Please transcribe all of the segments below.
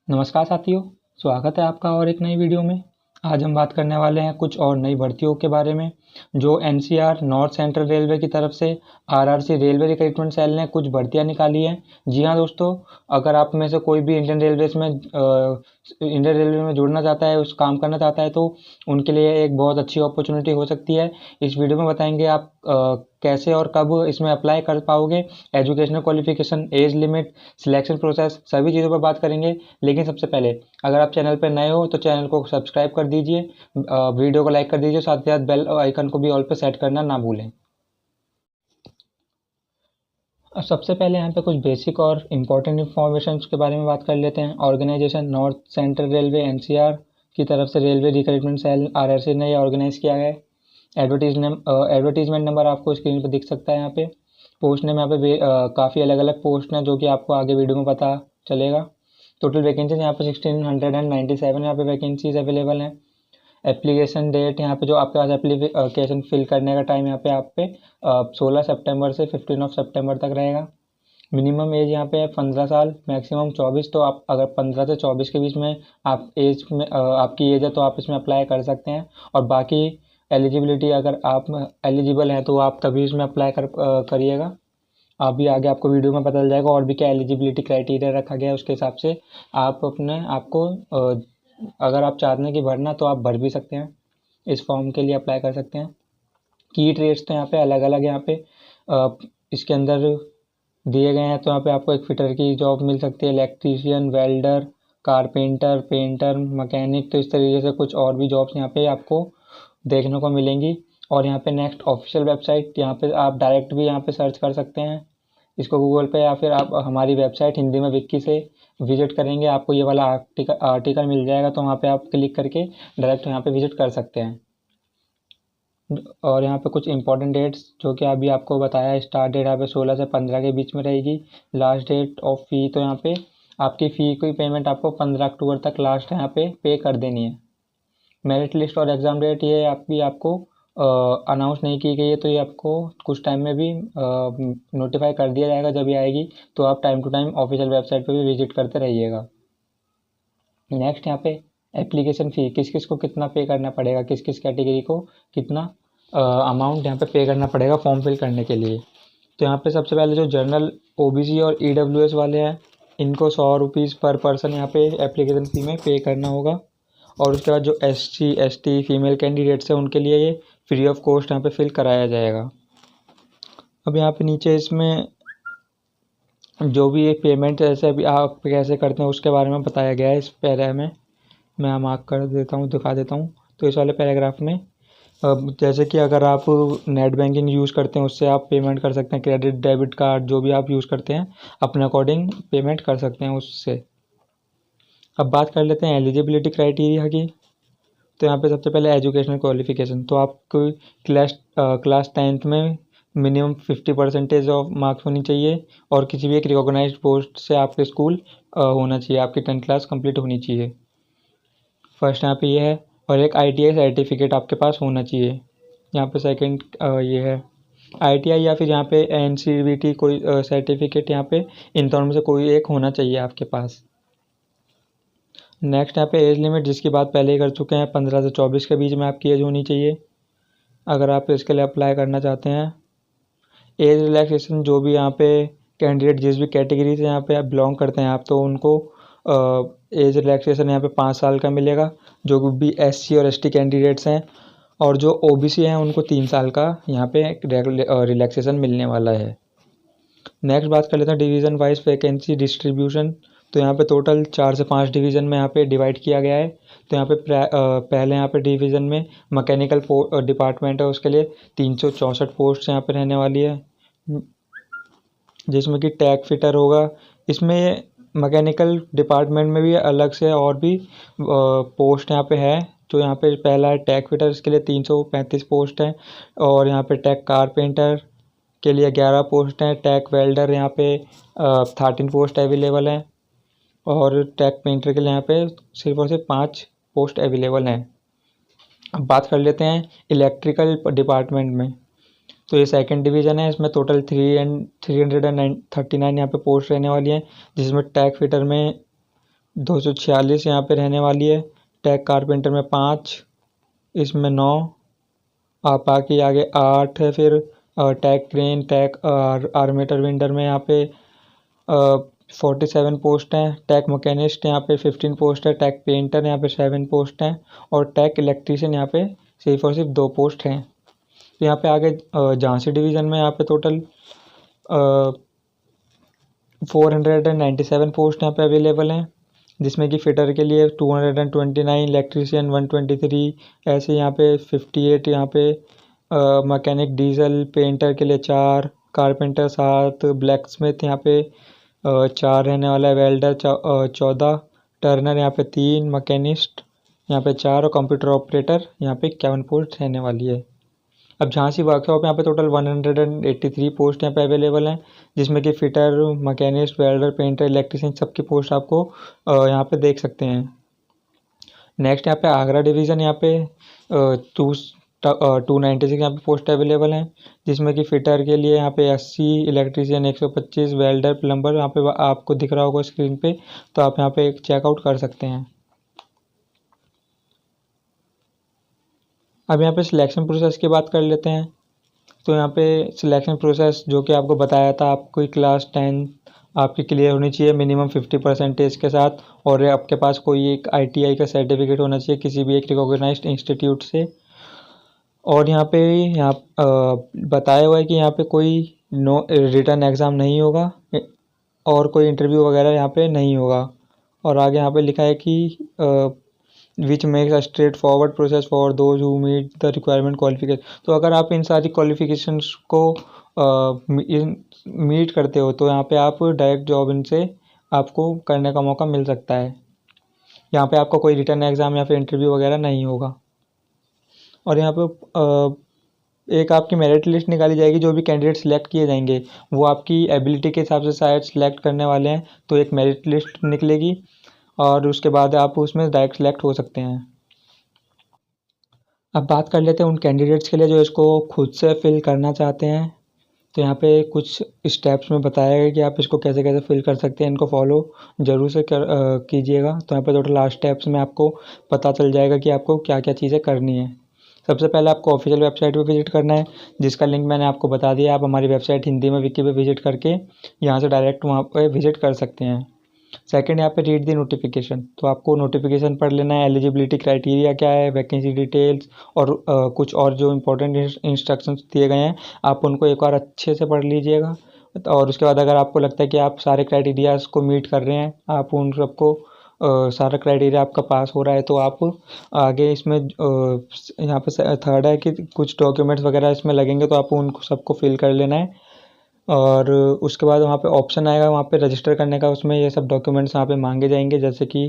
नमस्कार साथियों, स्वागत है आपका और एक नई वीडियो में। आज हम बात करने वाले हैं कुछ और नई भर्तियों के बारे में जो एनसीआर नॉर्थ सेंट्रल रेलवे की तरफ से आरआरसी रेलवे रिक्रूटमेंट सेल ने कुछ भर्तियां निकाली हैं। जी हाँ दोस्तों, अगर आप में से कोई भी इंडियन रेलवे में जुड़ना चाहता है, उस काम करना चाहता है, तो उनके लिए एक बहुत अच्छी अपॉर्चुनिटी हो सकती है। इस वीडियो में बताएंगे आप कैसे और कब इसमें अप्लाई कर पाओगे, educational qualification, age limit, selection process, सभी चीज़ों पर बात करेंगे। लेकिन सबसे पहले अगर आप चैनल पर नए हो तो चैनल को सब्सक्राइब कर दीजिए, वीडियो को लाइक कर दीजिए, साथ ही साथ बेल आइकन को भी ऑल पे सेट करना ना भूलें। अब सबसे पहले यहाँ पे कुछ बेसिक और इम्पोर्टेंट इन्फॉर्मेशन के बारे में बात कर लेते हैं। Organisation north central railway NCR की तरफ से रेलवे रिक्रूटमेंट सेल आरआरसी ने ऑर्गेनाइज किया है। एडवर्टीजमेंट नंबर आपको स्क्रीन पर दिख सकता है। यहाँ पे पोस्ट नेम, यहाँ पे काफ़ी अलग अलग पोस्ट हैं जो कि आपको आगे वीडियो में पता चलेगा। टोटल वैकेंसीज यहाँ पे 1697 यहाँ पे वैकेंसीज अवेलेबल हैं। एप्लीकेशन डेट यहाँ पे जो आपके पास एप्लीकेशन फिल करने का टाइम यहाँ पे आप पे 16 सितंबर से 15 सितंबर तक रहेगा। मिनिमम एज यहाँ पे है 15 साल, मैक्सिमम 24। तो आप अगर 15 से 24 के बीच में आपकी एज है तो आप इसमें अप्लाई कर सकते हैं। और बाकी एलिजिबिलिटी, अगर आप एलिजिबल हैं तो आप तभी इसमें अप्लाई करिएगा। अभी आगे आपको वीडियो में पता चल जाएगा और भी क्या एलिजिबिलिटी क्राइटेरिया रखा गया है, उसके हिसाब से आप अपने आपको अगर आप चाहते हैं कि भरना तो आप भर भी सकते हैं, इस फॉर्म के लिए अप्लाई कर सकते हैं। की ट्रेड्स तो यहाँ पे अलग अलग यहाँ पे इसके अंदर दिए गए हैं। तो यहाँ पे आपको एक फिटर की जॉब मिल सकती है, electrician, welder, carpenter, painter, mechanic. तो इस तरीके से कुछ और भी जॉब्स यहाँ पे आपको देखने को मिलेंगी। और यहाँ पे नेक्स्ट ऑफिशियल वेबसाइट, यहाँ पे आप डायरेक्ट भी यहाँ पे सर्च कर सकते हैं इसको गूगल पे, या फिर आप हमारी वेबसाइट हिंदी में विक्की से विजिट करेंगे, आपको ये वाला आर्टिकल मिल जाएगा। तो वहाँ पे आप क्लिक करके डायरेक्ट यहाँ पे विजिट कर सकते हैं। और यहाँ पे कुछ इंपॉर्टेंट डेट्स जो कि अभी आपको बताया है। स्टार्ट डेट यहाँ पे 16 से 15 के बीच में रहेगी। लास्ट डेट ऑफ फ़ी, तो यहाँ पे आपकी फ़ी की पेमेंट आपको 15 अक्टूबर तक लास्ट यहाँ पे कर देनी है। मेरिट लिस्ट और एग्ज़ाम डेट ये आपको अनाउंस नहीं की गई है, तो ये आपको कुछ टाइम में भी नोटिफाई कर दिया जाएगा। जब ये आएगी तो आप time to time official website पे भी विजिट करते रहिएगा। नेक्स्ट यहाँ पे एप्लीकेशन फ़ी, किस किस को कितना पे करना पड़ेगा, किस किस कैटेगरी को कितना अमाउंट यहाँ पे पे करना पड़ेगा फॉर्म फिल करने के लिए। तो यहाँ पे सबसे पहले जो जनरल, ओबीसी और ईडब्ल्यूएस वाले हैं, इनको 100 रुपीज़ पर पर्सन यहाँ पे एप्लीकेशन फ़ी में पे करना होगा। और उसके बाद जो SC ST फीमेल कैंडिडेट्स हैं उनके लिए ये फ्री ऑफ कॉस्ट यहाँ पे फिल कराया जाएगा। अब यहाँ पे नीचे इसमें जो भी ये पेमेंट ऐसे अभी आप कैसे करते हैं उसके बारे में बताया गया है। इस पैरा में मैं मार्क कर देता हूँ, दिखा देता हूँ। तो इस वाले पैराग्राफ में जैसे कि अगर आप नेट बैंकिंग यूज़ करते हैं उससे आप पेमेंट कर सकते हैं, क्रेडिट डेबिट कार्ड जो भी आप यूज़ करते हैं अपने अकॉर्डिंग पेमेंट कर सकते हैं उससे। अब बात कर लेते हैं एलिजिबिलिटी क्राइटेरिया की। तो यहाँ पे सबसे पहले एजुकेशनल क्वालिफिकेशन, तो आपको क्लास 10th में मिनिमम 50% ऑफ मार्क्स होनी चाहिए और किसी भी एक रिकॉग्नाइज्ड पोस्ट से आपके स्कूल होना चाहिए, आपकी 10th क्लास कंप्लीट होनी चाहिए। फर्स्ट यहाँ पे ये है। और एक ITI सर्टिफिकेट आपके पास होना चाहिए। यहाँ पे सेकंड ये है ITI, या फिर यहाँ पे NCVT कोई सर्टिफिकेट, यहाँ पे इन दोनों में से कोई एक होना चाहिए आपके पास। नेक्स्ट यहाँ पे एज लिमिट, जिसकी बात पहले ही कर चुके हैं, 15 से 24 के बीच में आपकी एज होनी चाहिए अगर आप इसके लिए अप्लाई करना चाहते हैं। एज रिलैक्सेशन, जो भी यहाँ पे कैंडिडेट जिस भी कैटेगरी से यहाँ पे आप बिलोंग करते हैं आप, तो उनको एज रिलैक्सेशन यहाँ पे 5 साल का मिलेगा। जो भी SC और ST कैंडिडेट्स हैं और जो OBC हैं उनको 3 साल का यहाँ पे रिलैक्सेशन मिलने वाला है। नेक्स्ट बात कर लेते हैं डिवीज़न वाइज वैकेंसी डिस्ट्रीब्यूशन। तो यहाँ पे टोटल 4 से 5 डिवीज़न में यहाँ पे डिवाइड किया गया है। तो यहाँ पे पहले यहाँ पे डिवीज़न में मैकेनिकल डिपार्टमेंट है, उसके लिए 364 पोस्ट यहाँ पे रहने वाली है, जिसमें कि टैग फिटर होगा। इसमें मैकेनिकल डिपार्टमेंट में भी अलग से और भी पोस्ट यहाँ पे है। तो यहाँ पे पहला है टैग फिटर, इसके लिए 335 पोस्ट हैं। और यहाँ पे टैग कारपेंटर के लिए 11 पोस्ट हैं। टैग वेल्डर यहाँ पे 13 पोस्ट अवेलेबल हैं। और टैग पेंटर के लिए यहाँ पे सिर्फ और सिर्फ 5 पोस्ट अवेलेबल हैं। अब बात कर लेते हैं इलेक्ट्रिकल डिपार्टमेंट में। तो ये सेकंड डिवीज़न है, इसमें टोटल 339 यहाँ पे पोस्ट रहने वाली हैं, जिसमें टैग फिटर में 246 यहाँ पे रहने वाली है। टैग कारपेंटर में 5, इसमें 9, आप बाकी आगे 8 है। फिर tag crane, tag armature vendor में यहाँ पे 47 पोस्ट हैं। टैग मैकेनिस्ट यहाँ पे 15 पोस्ट है। टैग पेंटर यहाँ पे 7 पोस्ट हैं। और टैग इलेक्ट्रीशियन यहाँ पे सिर्फ और सिर्फ 2 पोस्ट हैं। तो यहाँ पे आगे झांसी डिवीज़न में यहाँ पे टोटल 497 पोस्ट यहाँ पे अवेलेबल हैं, जिसमें कि फिटर के लिए 229, इलेक्ट्रीशियन 123, ऐसे यहाँ पे 58, यहाँ पे मैकेनिक डीजल, पेंटर के लिए 4, कारपेंटर 7, ब्लैक स्मिथ यहाँ पे 4 रहने वाला है, वेल्डर 14, टर्नर यहाँ पे 3, मैकेनिस्ट यहाँ पे 4 और कंप्यूटर ऑपरेटर यहाँ पे 51 पोस्ट रहने वाली है। अब झांसी वर्कशॉप यहाँ पे टोटल 183 पोस्ट यहाँ पे अवेलेबल हैं, जिसमें कि fitter, machinist, welder, painter, electrician सबकी पोस्ट आपको यहाँ पे देख सकते हैं। नेक्स्ट यहाँ पे आगरा डिवीज़न यहाँ पे 296 यहाँ पे पोस्ट अवेलेबल हैं, जिसमें कि फिटर के लिए यहाँ पे 80, इलेक्ट्रीशियन 125, वेल्डर, प्लम्बर यहाँ पे आपको दिख रहा होगा स्क्रीन पे, तो आप यहाँ पे एक चेकआउट कर सकते हैं। अब यहाँ पे सिलेक्शन प्रोसेस की बात कर लेते हैं। तो यहाँ पे सिलेक्शन प्रोसेस जो कि आपको बताया था, आपको क्लास 10 आपकी क्लियर होनी चाहिए मिनिमम 50% के साथ, और आपके पास कोई एक ITI का सर्टिफिकेट होना चाहिए किसी भी एक रिकॉग्नाइज्ड इंस्टीट्यूट से। और यहाँ पे बताया हुआ है कि यहाँ पे कोई रिटर्न एग्ज़ाम नहीं होगा और कोई इंटरव्यू वगैरह यहाँ पे नहीं होगा। और आगे यहाँ पे लिखा है कि which makes a straightforward process for those who meet the requirement qualification. तो अगर आप इन सारी क्वालिफिकेशंस को मीट करते हो तो यहाँ पे आप डायरेक्ट जॉब इनसे आपको करने का मौका मिल सकता है। यहाँ पे आपका कोई रिटर्न एग्ज़ाम या फिर इंटरव्यू वगैरह नहीं होगा। और यहाँ पे एक आपकी मेरिट लिस्ट निकाली जाएगी, जो भी कैंडिडेट सिलेक्ट किए जाएंगे वो आपकी एबिलिटी के हिसाब से शायद सिलेक्ट करने वाले हैं, तो एक मेरिट लिस्ट निकलेगी और उसके बाद आप उसमें डायरेक्ट सेलेक्ट हो सकते हैं। अब बात कर लेते हैं उन कैंडिडेट्स के लिए जो इसको खुद से फिल करना चाहते हैं। तो यहाँ पे कुछ स्टेप्स में बताया गया कि आप इसको कैसे कैसे फिल कर सकते हैं, इनको फॉलो ज़रूर से कीजिएगा। तो यहाँ पे टोटल लास्ट स्टेप्स में आपको पता चल जाएगा कि आपको क्या क्या चीज़ें करनी है। सबसे पहले आपको ऑफिशियल वेबसाइट पे विजिट करना है, जिसका लिंक मैंने आपको बता दिया। आप हमारी वेबसाइट हिंदी में विकी पे विजिट करके यहाँ से डायरेक्ट वहाँ पे विजिट कर सकते हैं। सेकंड यहाँ पे रीड दी नोटिफिकेशन, तो आपको नोटिफिकेशन पढ़ लेना है, एलिजिबिलिटी क्राइटेरिया क्या है, वैकेंसी डिटेल्स और कुछ और जो इम्पोर्टेंट इंस्ट्रक्शंस दिए गए हैं आप उनको एक बार अच्छे से पढ़ लीजिएगा। और उसके बाद अगर आपको लगता है कि आप सारे क्राइटेरियाज को मीट कर रहे हैं, आप उन सबको सारा क्राइटेरिया आपका पास हो रहा है, तो आप आगे इसमें यहाँ पे थर्ड है कि कुछ डॉक्यूमेंट्स वगैरह इसमें लगेंगे, तो आपको उनको सबको फिल कर लेना है। और उसके बाद वहाँ पे ऑप्शन आएगा वहाँ पे रजिस्टर करने का, उसमें ये सब डॉक्यूमेंट्स वहाँ पे मांगे जाएंगे, जैसे कि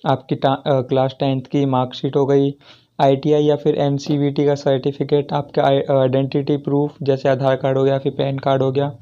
आपकी क्लास 10th की मार्कशीट हो गई, ITI या फिर NCVT का सर्टिफिकेट, आपका आइडेंटिटी प्रूफ जैसे आधार कार्ड हो गया फिर पैन कार्ड हो गया,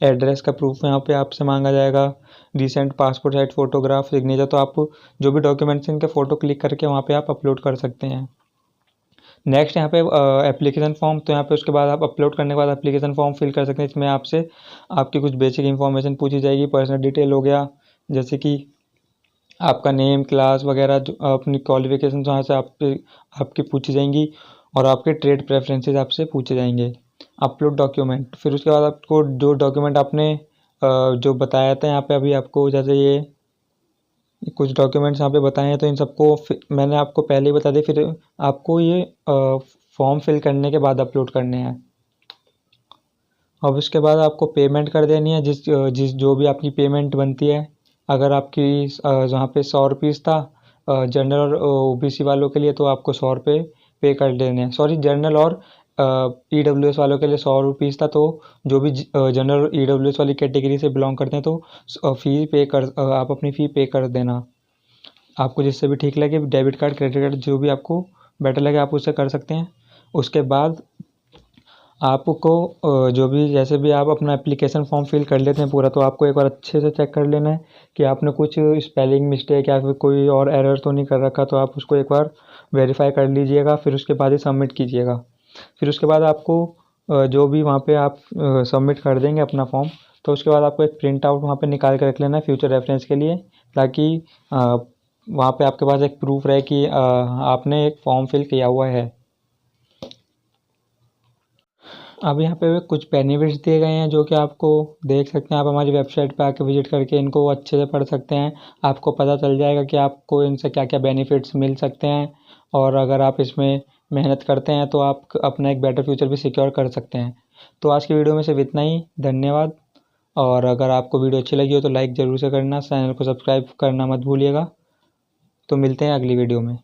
एड्रेस का प्रूफ यहाँ पे आपसे मांगा जाएगा, recent passport size photograph, signature. तो आप जो भी डॉक्यूमेंट्स इनके फ़ोटो क्लिक करके वहाँ पे आप अपलोड कर सकते हैं। नेक्स्ट यहाँ पे एप्लीकेशन फॉर्म, तो यहाँ पे उसके बाद आप अपलोड करने के बाद एप्लीकेशन फॉर्म फिल कर सकते हैं। इसमें आपसे आपकी कुछ बेसिक इन्फॉर्मेशन पूछी जाएगी, पर्सनल डिटेल हो गया, जैसे कि आपका नेम, क्लास वगैरह, जो अपनी क्वालिफिकेशन वहाँ से आपकी पूछी जाएंगी, और आपके ट्रेड प्रेफरेंसेस आपसे पूछे जाएंगे। अपलोड डॉक्यूमेंट, फिर उसके बाद आपको जो डॉक्यूमेंट आपने जो बताया था यहाँ पे अभी आपको, जैसे ये कुछ डॉक्यूमेंट्स यहाँ पे बताए हैं, तो इन सबको मैंने आपको पहले ही बता दिया, फिर आपको ये फॉर्म फिल करने के बाद अपलोड करने हैं। अब उसके बाद आपको पेमेंट कर देनी है, जिस जो भी आपकी पेमेंट बनती है। अगर आपकी जहाँ पे 100 रुपीज़ था जनरल और OBC वालों के लिए, तो आपको 100 रुपये पे कर देने हैं। सॉरी, जनरल और EWS वालों के लिए 100 रुपीज़ था, तो जो भी जनरल और EWS वाली कैटेगरी से बिलोंग करते हैं तो फ़ी पे कर आप अपनी फ़ी पे कर देना। आपको जिससे भी ठीक लगे, डेबिट कार्ड, क्रेडिट कार्ड, जो भी आपको बेटर लगे आप उससे कर सकते हैं। उसके बाद आपको जो भी जैसे भी आप अपना एप्लीकेशन फॉर्म फिल कर लेते हैं पूरा, तो आपको एक बार अच्छे से चेक कर लेना है कि आपने कुछ स्पेलिंग मिस्टेक या फिर कोई और एरर तो नहीं कर रखा, तो आप उसको एक बार वेरीफाई कर लीजिएगा, फिर उसके बाद ही सबमिट कीजिएगा। फिर उसके बाद आपको जो भी वहाँ पे आप सबमिट कर देंगे अपना फॉर्म, तो उसके बाद आपको एक प्रिंट आउट वहाँ पे निकाल के रख लेना है फ्यूचर रेफरेंस के लिए, ताकि वहाँ पे आपके पास एक प्रूफ रहे कि आपने एक फॉर्म फिल किया हुआ है। अब यहाँ पे कुछ बेनिफिट्स दिए गए हैं जो कि आपको देख सकते हैं। आप हमारी वेबसाइट पे आके विजिट करके इनको अच्छे से पढ़ सकते हैं। आपको पता चल जाएगा कि आपको इनसे क्या क्या बेनिफिट्स मिल सकते हैं, और अगर आप इसमें मेहनत करते हैं तो आप अपना एक बेटर फ्यूचर भी सिक्योर कर सकते हैं। तो आज की वीडियो में सिर्फ इतना ही। धन्यवाद। और अगर आपको वीडियो अच्छी लगी हो तो लाइक ज़रूर से करना, चैनल को सब्सक्राइब करना मत भूलिएगा। तो मिलते हैं अगली वीडियो में।